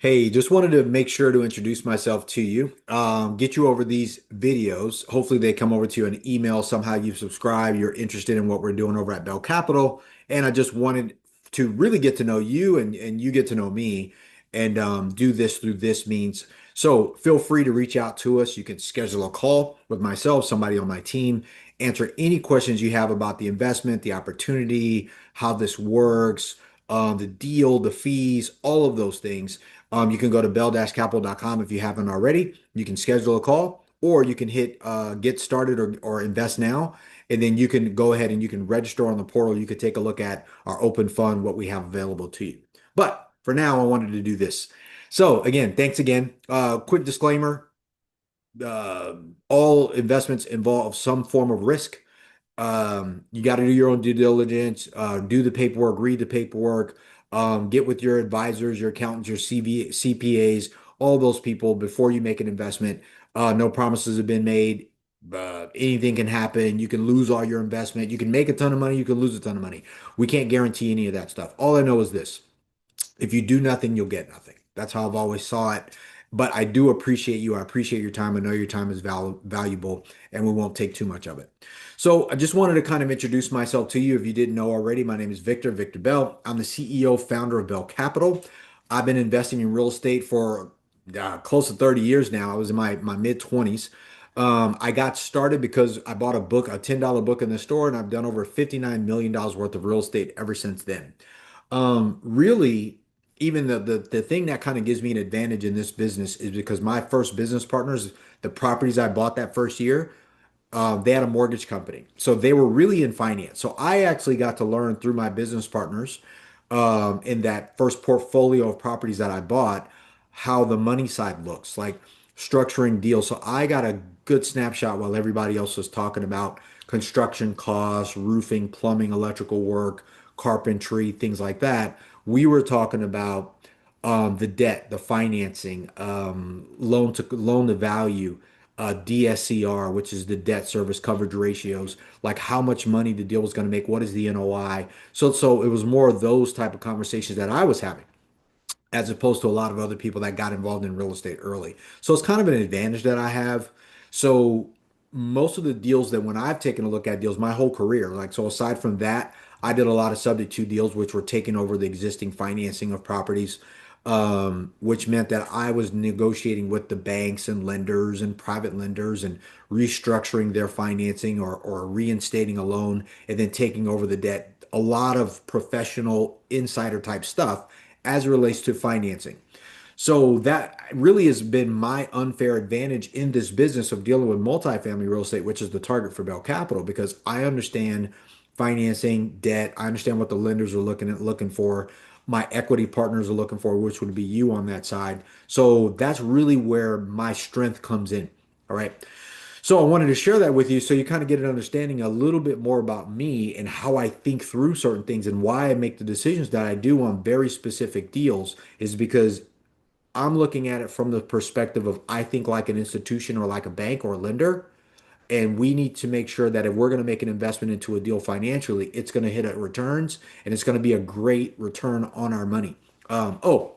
Hey, just wanted to make sure to introduce myself to you, get you over these videos. Hopefully, they come over to you in an email. Somehow you subscribe, you're interested in what we're doing over at Bell Capital. And I just wanted to really get to know you and you get to know me and do this through this means. So feel free to reach out to us. You can schedule a call with myself, somebody on my team, answer any questions you have about the investment, the opportunity, how this works, the deal, the fees, all of those things. You can go to bell-capital.com if you haven't already. You can schedule a call, or you can hit get started or invest now. And then you can go ahead and you can register on the portal. You could take a look at our open fund, what we have available to you. But for now, I wanted to do this. So again, thanks again. Quick disclaimer, uh, all investments involve some form of risk. You got to do your own due diligence, do the paperwork, read the paperwork, get with your advisors, your accountants, your CPAs, all those people before you make an investment. No promises have been made. Anything can happen. You can lose all your investment. You can make a ton of money. You can lose a ton of money. We can't guarantee any of that stuff. All I know is this. If you do nothing, you'll get nothing. That's how I've always saw it. But I do appreciate you. I appreciate your time. I know your time is valuable and we won't take too much of it. So I just wanted to kind of introduce myself to you. If you didn't know already, my name is Victor Bell. I'm the CEO, founder of Bell Capital. I've been investing in real estate for close to 30 years now. I was in my mid 20s. I got started because I bought a book, a $10 book in the store, and I've done over $59 million worth of real estate ever since then. Really, even the thing that kind of gives me an advantage in this business is because my first business partners, the properties I bought that first year, they had a mortgage company. So they were really in finance. So I actually got to learn through my business partners in that first portfolio of properties that I bought how the money side looks, like structuring deals. So I got a good snapshot while everybody else was talking about construction costs, roofing, plumbing, electrical work, carpentry, things like that. We were talking about the debt, the financing, loan to value, DSCR, which is the debt service coverage ratios, like how much money the deal was going to make, what is the NOI. So it was more of those type of conversations that I was having, as opposed to a lot of other people that got involved in real estate early. So it's kind of an advantage that I have. So most of the deals that when I've taken a look at deals, my whole career, like so aside from that, I did a lot of subject to deals which were taking over the existing financing of properties, which meant that I was negotiating with the banks and lenders and private lenders and restructuring their financing or reinstating a loan and then taking over the debt. A lot of professional insider type stuff as it relates to financing. So that really has been my unfair advantage in this business of dealing with multifamily real estate, which is the target for Bell Capital, because I understand financing, debt. I understand what the lenders are looking for. My equity partners are looking for, which would be you on that side. So that's really where my strength comes in. All right. So I wanted to share that with you so you kind of get an understanding a little bit more about me and how I think through certain things and why I make the decisions that I do on very specific deals is because I'm looking at it from the perspective of I think like an institution or like a bank or a lender. And we need to make sure that if we're going to make an investment into a deal financially, it's going to hit at returns and it's going to be a great return on our money. Oh,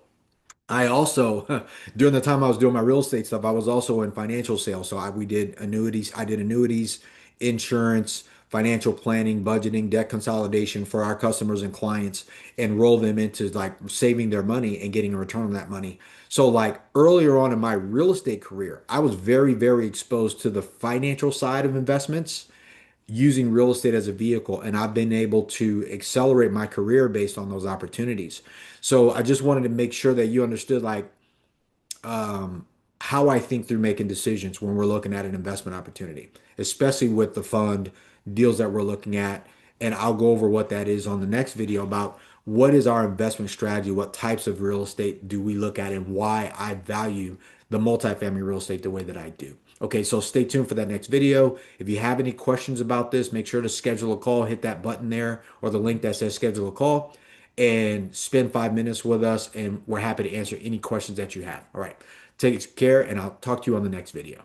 I also, during the time I was doing my real estate stuff, I was also in financial sales. So we did annuities. I did annuities, insurance, financial planning, budgeting, debt consolidation for our customers and clients and roll them into like saving their money and getting a return on that money. So like earlier on in my real estate career, I was very, very exposed to the financial side of investments using real estate as a vehicle, and I've been able to accelerate my career based on those opportunities. So I just wanted to make sure that you understood like how I think through making decisions when we're looking at an investment opportunity, especially with the fund deals that we're looking at. And I'll go over what that is on the next video about what is our investment strategy, what types of real estate do we look at, and why I value the multifamily real estate the way that I do. Okay, so stay tuned for that next video. If you have any questions about this, make sure to schedule a call, hit that button there or the link that says schedule a call and spend 5 minutes with us. And we're happy to answer any questions that you have. All right, take care, and I'll talk to you on the next video.